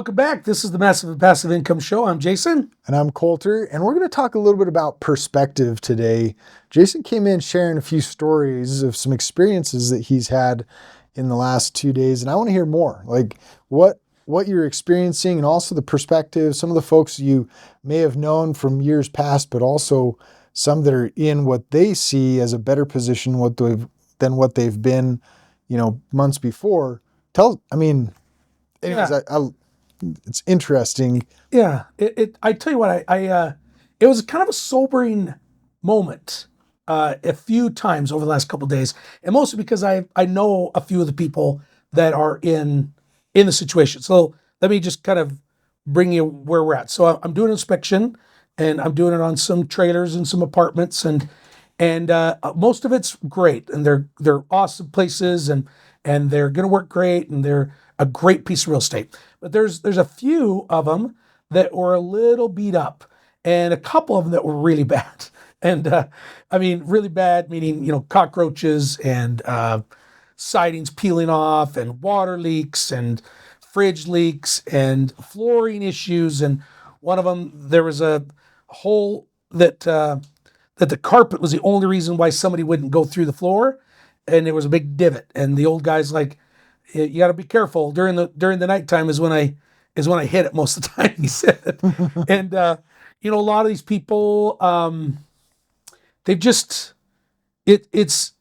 welcome back. This is the Massive and Passive Income Show. I'm Jason. And I'm Colter, and we're going to talk a little bit about perspective today. Jason came in sharing a few stories of some experiences that he's had in the last 2 days, and I want to hear more, like what you're experiencing and also the perspective, some of the folks you may have known from years past, but also some that are in what they see as a better position than what they've been, months before. Anyways, it's interesting. Yeah, I tell you what, it was kind of a sobering moment a few times over the last couple of days, and mostly because I know a few of the people that are in the situation. So let me just kind of bring you where we're at. So I'm doing an inspection, and I'm doing it on some trailers and some apartments, and most of it's great, and they're awesome places, and they're going to work great, and they're a great piece of real estate. But there's a few of them that were a little beat up, and a couple of them that were really bad. And really bad, meaning cockroaches and sidings peeling off, and water leaks and fridge leaks and flooring issues. And one of them, there was a hole that the carpet was the only reason why somebody wouldn't go through the floor, and there was a big divot. And the old guy's like, "You got to be careful during the nighttime is when I hit it most of the time," he said. And a lot of these people, they've just it's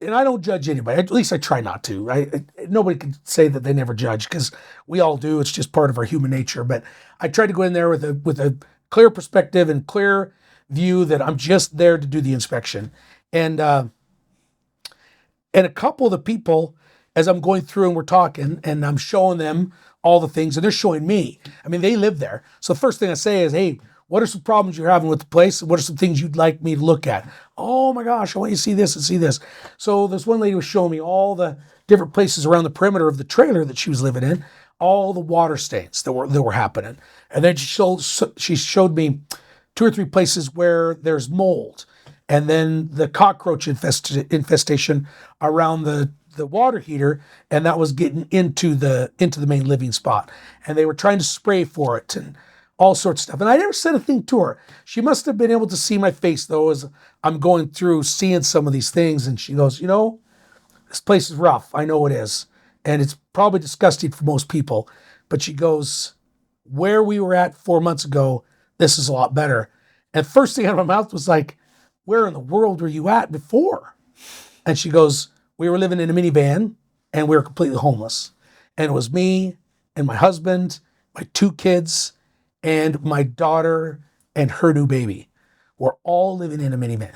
and I don't judge anybody. At least I try not to. Right? Nobody can say that they never judge, because we all do. It's just part of our human nature. But I try to go in there with a clear perspective and clear view that I'm just there to do the inspection. And a couple of the people, as I'm going through and we're talking, and I'm showing them all the things, and they're showing me. They live there. So the first thing I say is, "Hey, what are some problems you're having with the place? What are some things you'd like me to look at?" "Oh my gosh, I want you to see this and see this." So this one lady was showing me all the different places around the perimeter of the trailer that she was living in, all the water stains that were happening. And then she showed me 2 or 3 places where there's mold, and then the cockroach infestation around the water heater, and that was getting into the main living spot, and they were trying to spray for it and all sorts of stuff. And I never said a thing to her. She must have been able to see my face, though, as I'm going through seeing some of these things. And she goes, "This place is rough. I know it is, and it's probably disgusting for most people." But she goes, "Where we were at 4 months ago, this is a lot better." And first thing out of my mouth was like, "Where in the world were you at before?" And she goes, "We were living in a minivan, and we were completely homeless. And it was me and my husband, my 2 kids, and my daughter and her new baby. We're all living in a minivan."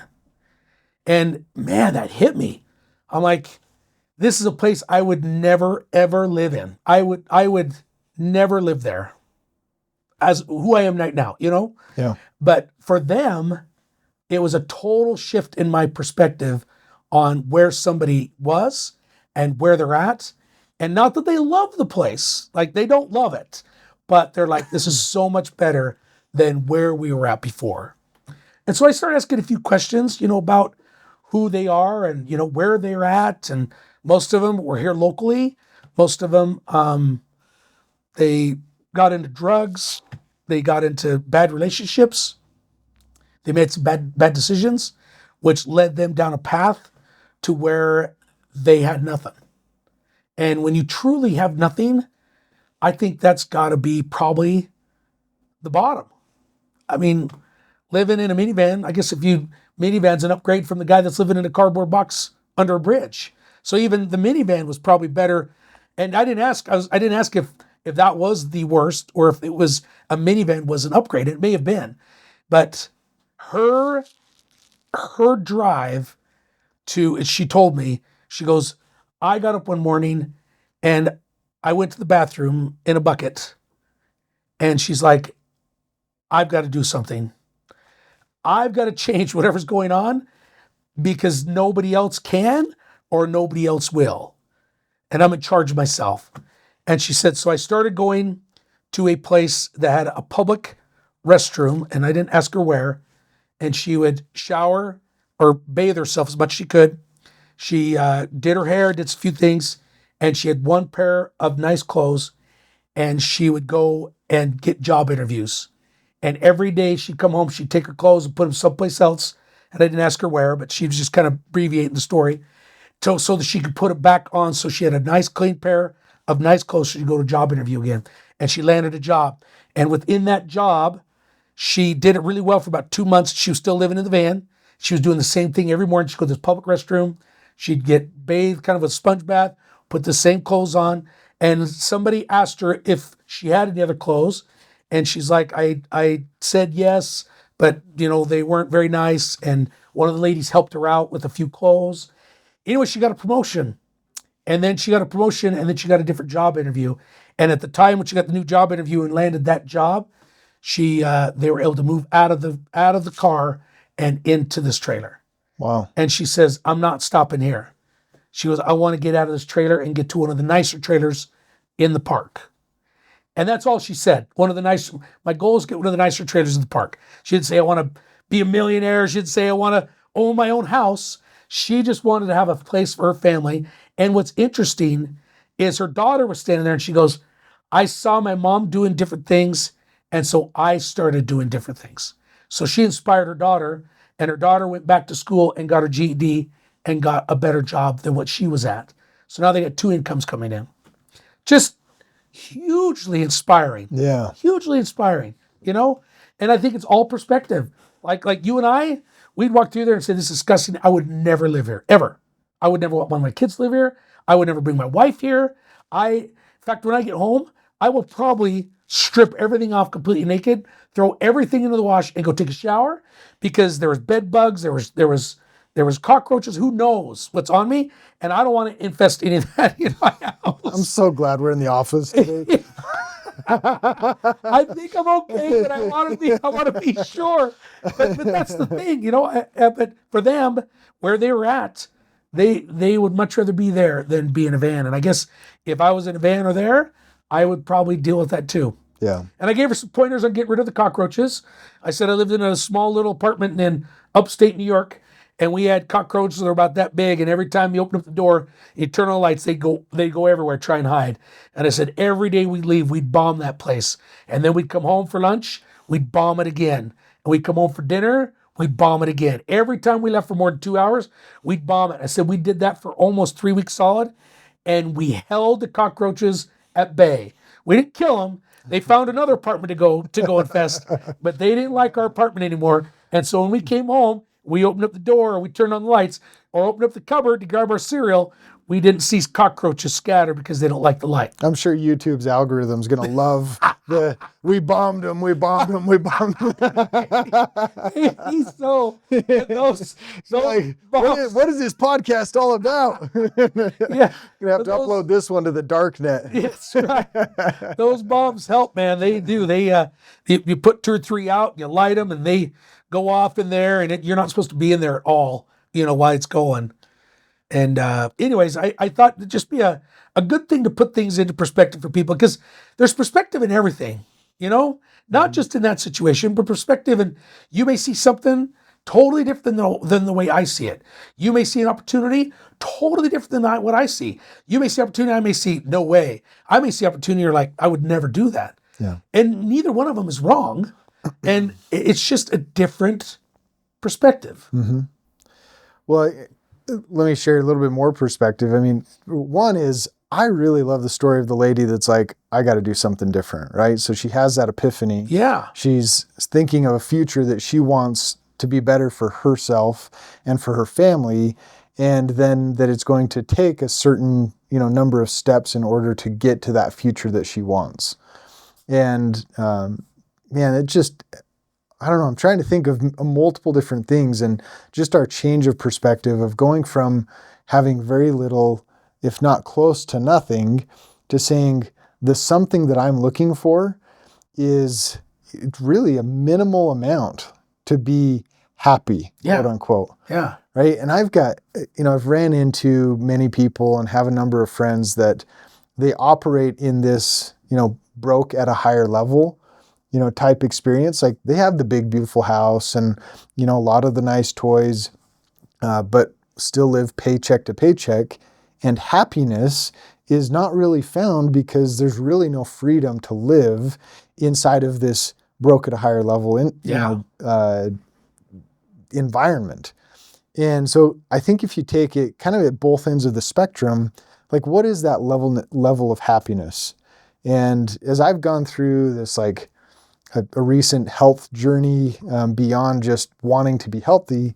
And man, that hit me. I'm like, this is a place I would never, ever live in. I would never live there as who I am right now, Yeah. But for them, it was a total shift in my perspective on where somebody was and where they're at. And not that they love the place, like they don't love it, but they're like, this is so much better than where we were at before. And so I started asking a few questions, about who they are and, where they're at. And most of them were here locally. Most of them, they got into drugs. They got into bad relationships. They made some bad decisions, which led them down a path to where they had nothing. And when you truly have nothing, I think that's got to be probably the bottom. Living in a minivan, I guess minivan's an upgrade from the guy that's living in a cardboard box under a bridge. So even the minivan was probably better. And I didn't ask if that was the worst, or if it was a minivan was an upgrade. It may have been. But her drive to, she told me, she goes, "I got up one morning and I went to the bathroom in a bucket." And she's like, "I've got to do something. I've got to change whatever's going on, because nobody else can or nobody else will. And I'm in charge of myself." And she said, so I started going to a place that had a public restroom, and I didn't ask her where, and she would shower or bathe herself as much as she could. She did her hair, did a few things, and she had one pair of nice clothes, and she would go and get job interviews. And every day she'd come home, she'd take her clothes and put them someplace else. And I didn't ask her where, but she was just kind of abbreviating the story so that she could put it back on. So she had a nice clean pair of nice clothes. So she'd go to a job interview again. And she landed a job. And within that job, she did it really well for about 2 months. She was still living in the van. She was doing the same thing every morning. She'd go to this public restroom. She'd get bathed, kind of a sponge bath, put the same clothes on. And somebody asked her if she had any other clothes. And she's like, I said yes, but they weren't very nice. And one of the ladies helped her out with a few clothes. Anyway, she got a promotion. And then she got a promotion, and then she got a different job interview. And at the time when she got the new job interview and landed that job, they were able to move out of the car and into this trailer. Wow. And she says, I'm not stopping here. She goes, I want to get out of this trailer and get to one of the nicer trailers in the park. And that's all she said. My goal is to get one of the nicer trailers in the park. She didn't say, I want to be a millionaire. She didn't say, I want to own my own house. She just wanted to have a place for her family. And what's interesting is her daughter was standing there and she goes, I saw my mom doing different things. And so I started doing different things. So she inspired her daughter, and her daughter went back to school and got her GED and got a better job than what she was at. So now they got 2 incomes coming in. Just hugely inspiring. Yeah. Hugely inspiring, And I think it's all perspective. Like you and I, we'd walk through there and say, this is disgusting. I would never live here, ever. I would never want one of my kids to live here. I would never bring my wife here. In fact, when I get home, I will probably strip everything off completely naked, throw everything into the wash and go take a shower because there was bed bugs, there was cockroaches, who knows what's on me, and I don't want to infest any of that in my house. I'm so glad we're in the office today. I think I'm okay, but I want to be sure. But that's the thing, but for them, where they were at, they would much rather be there than be in a van. And I guess if I was in a van or there, I would probably deal with that too. Yeah. And I gave her some pointers on getting rid of the cockroaches. I said I lived in a small little apartment in upstate New York, and we had cockroaches that were about that big. And every time you open up the door, you turn on the lights, they go everywhere, try and hide. And I said every day we'd leave, we'd bomb that place. And then we'd come home for lunch, we'd bomb it again. And we'd come home for dinner, we'd bomb it again. Every time we left for more than 2 hours, we'd bomb it. I said we did that for almost 3 weeks solid, and we held the cockroaches at bay. We didn't kill them. They found another apartment to go infest, but they didn't like our apartment anymore. And so when we came home, we opened up the door, or we turned on the lights, or opened up the cupboard to grab our cereal. We didn't see cockroaches scatter because they don't like the light. I'm sure YouTube's algorithm's going to love we bombed them. He's so, those like, what is this podcast all about? Yeah. You're going to have to upload this one to the dark net. That's right. Those bombs help, man. They do. You put 2 or 3 out, you light them, and they go off in there, and you're not supposed to be in there at all, while it's going. And anyways, I thought it'd just be a good thing to put things into perspective for people, because there's perspective in everything, not just in that situation, but perspective. And you may see something totally different than the way I see it. You may see an opportunity totally different than what I see. You may see opportunity, I may see no way. I may see opportunity, you're like, I would never do that. Yeah. And neither one of them is wrong. And it's just a different perspective. Mm-hmm. Well, let me share a little bit more perspective. I mean, one is, I really love the story of the lady that's like, I got to do something different, right? So she has that epiphany. Yeah. She's thinking of a future that she wants to be better for herself and for her family, and then that it's going to take a certain, number of steps in order to get to that future that she wants. And man, it just, I don't know, I'm trying to think of multiple different things, and just our change of perspective of going from having very little, if not close to nothing, to saying the something that I'm looking for is really a minimal amount to be happy, quote unquote. Yeah. Right. And I've got, I've ran into many people and have a number of friends that they operate in this, broke at a higher level, type experience. Like they have the big, beautiful house and, a lot of the nice toys, but still live paycheck to paycheck. And happiness is not really found because there's really no freedom to live inside of this broke at a higher level environment. And so I think if you take it kind of at both ends of the spectrum, like what is that level of happiness? And as I've gone through this like a recent health journey beyond just wanting to be healthy,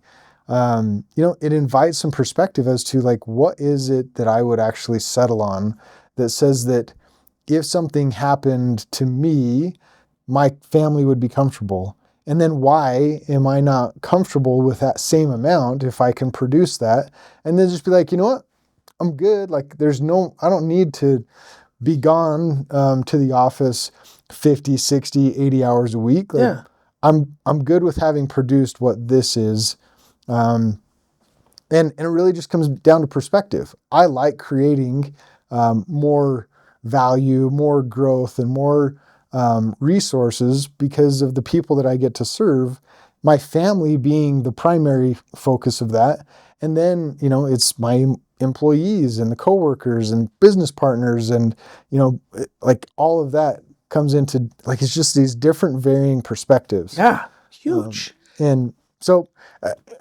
it invites some perspective as to like, what is it that I would actually settle on that says that if something happened to me, my family would be comfortable. And then why am I not comfortable with that same amount if I can produce that? And then just be like, you know what? I'm good. Like I don't need to be gone to the office 50, 60, 80 hours a week. Like, Yeah. I'm good with having produced what this is. And it really just comes down to perspective. I like creating more value, more growth, and more resources because of the people that I get to serve, my family being the primary focus of that. And then, it's my employees and the coworkers and business partners and, like all of that comes into like, it's just these different varying perspectives. Yeah. Huge. And so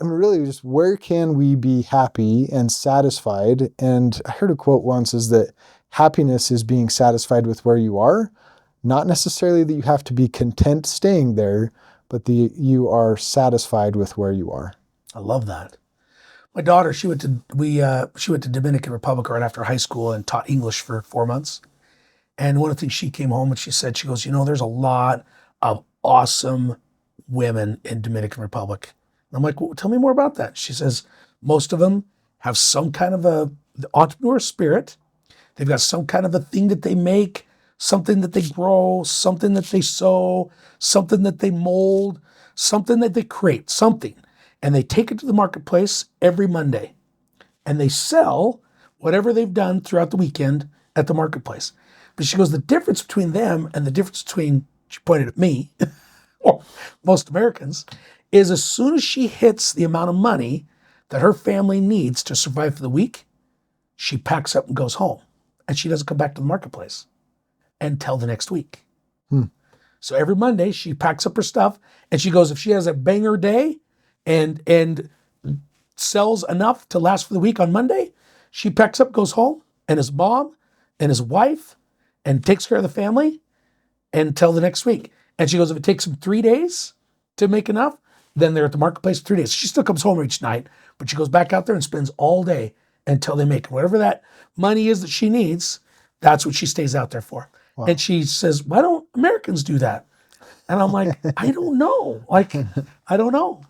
really just where can we be happy and satisfied? And I heard a quote once is that happiness is being satisfied with where you are, not necessarily that you have to be content staying there, but you are satisfied with where you are. I love that. My daughter, she went to Dominican Republic right after high school and taught English for 4 months. And one of the things she came home and she said, she goes, there's a lot of awesome women in Dominican Republic. And I'm like, well, tell me more about that. She says, most of them have some kind of the entrepreneur spirit. They've got some kind of a thing that they make, something that they grow, something that they sew, something that they mold, something that they create, something. And they take it to the marketplace every Monday. And they sell whatever they've done throughout the weekend at the marketplace. But she goes, the difference between them and the difference between, she pointed at me, or most Americans, is as soon as she hits the amount of money that her family needs to survive for the week, she packs up and goes home. And she doesn't come back to the marketplace until the next week. So every Monday she packs up her stuff and she goes, if she has a banger day and sells enough to last for the week on Monday, she packs up, goes home, and his mom and his wife and takes care of the family until the next week. And she goes, if it takes them 3 days to make enough, then they're at the marketplace for 3 days. She still comes home each night, but she goes back out there and spends all day until they make it. Whatever that money is that she needs, that's what she stays out there for. Wow. And she says, why don't Americans do that? And I'm like, I don't know. I don't know.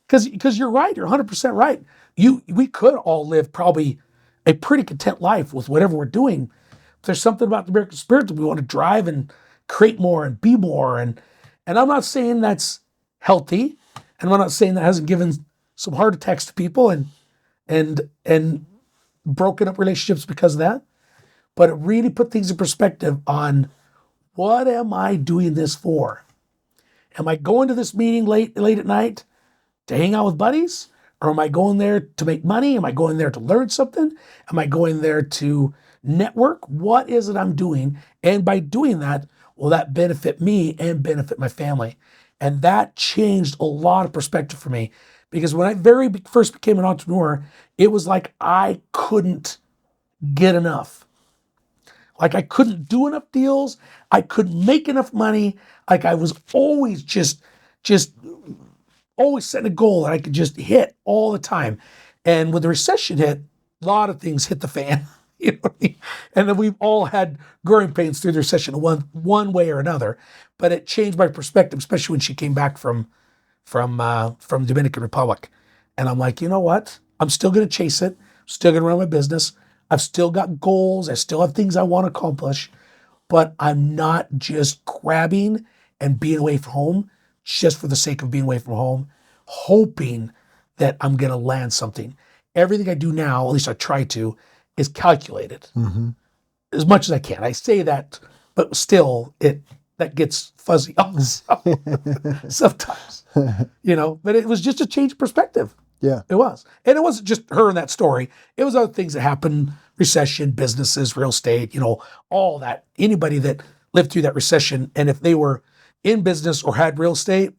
Because you're right. You're 100% right. We could all live probably a pretty content life with whatever we're doing. There's something about the American spirit that we want to drive and create more and be more. And I'm not saying that's healthy. And I'm not saying that hasn't given some heart attacks to people and broken up relationships because of that. But it really put things in perspective on what am I doing this for? Am I going to this meeting late at night to hang out with buddies? Or am I going there to make money? Am I going there to learn something? Am I going there to network? What is it I'm doing? And by doing that, will that benefit me and benefit my family? And that changed a lot of perspective for me. Because when I very first became an entrepreneur, it was like I couldn't get enough. Like I couldn't do enough deals. I couldn't make enough money. Like I was always just always setting a goal that I could just hit all the time. And when the recession hit, a lot of things hit the fan. You know what I mean? And then we've all had growing pains through the recession one way or another. But it changed my perspective, especially when she came back from Dominican Republic. And I'm like, you know what? I'm still going to chase it. I'm still going to run my business. I've still got goals. I still have things I want to accomplish. But I'm not just grabbing and being away from home just for the sake of being away from home, hoping that I'm going to land something. Everything I do now, at least I try to, is calculated as much as I can. I say that, but still that gets fuzzy sometimes, But it was just a change of perspective. Yeah. It was. And it wasn't just her in that story. It was other things that happened, recession, businesses, real estate, all that. Anybody that lived through that recession, and if they were in business or had real estate,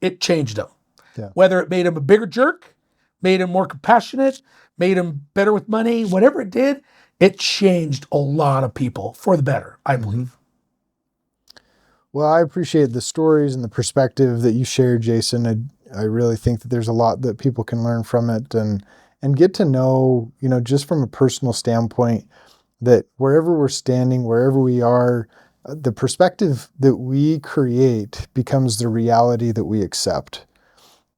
it changed them. Yeah. Whether it made them a bigger jerk, made them more compassionate, made them better with money, whatever it did, it changed a lot of people for the better, I believe. Well, I appreciate the stories and the perspective that you shared, Jason. I really think that there's a lot that people can learn from it and get to know, just from a personal standpoint, that wherever we're standing, wherever we are, the perspective that we create becomes the reality that we accept.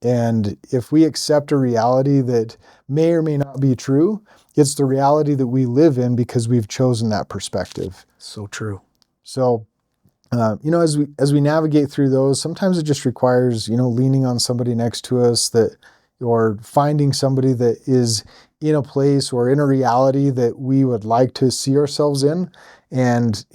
And if we accept a reality that may or may not be true, it's the reality that we live in because we've chosen that perspective. So true. So, as we navigate through those, sometimes it just requires, leaning on somebody next to us or finding somebody that is in a place or in a reality that we would like to see ourselves in, and,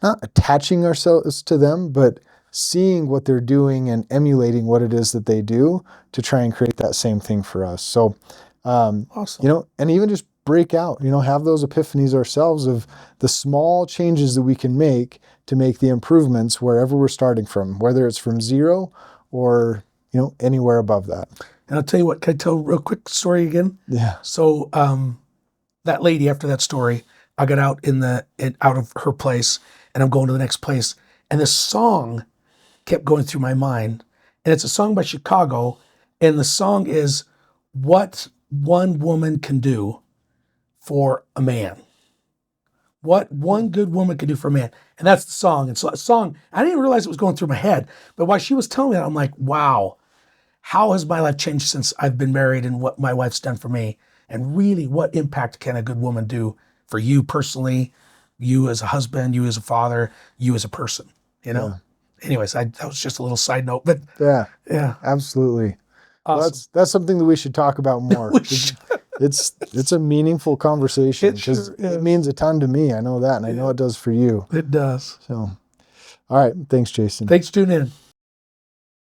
not attaching ourselves to them, but seeing what they're doing and emulating what it is that they do to try and create that same thing for us. So, awesome. And even just break out, have those epiphanies ourselves of the small changes that we can make to make the improvements wherever we're starting from, whether it's from zero or, anywhere above that. And I'll tell you what, can I tell a real quick story again? Yeah. So that lady, after that story, I got out out of her place, and I'm going to the next place, and this song kept going through my mind, and it's a song by Chicago, and the song is "What One Woman Can Do for a Man." What one good woman can do for a man. And that's the song. And so a song, I didn't even realize it was going through my head, but while she was telling me that, I'm like, wow, how has my life changed since I've been married and what my wife's done for me? And really, what impact can a good woman do for you personally, you as a husband, you as a father, you as a person, Yeah. Anyways, that was just a little side note, but Yeah, yeah. absolutely. Awesome. Well, that's something that we should talk about more. It's a meaningful conversation because it means a ton to me. I know that, and I know it does for you. It does. So, all right. Thanks, Jason. Thanks for tuning in.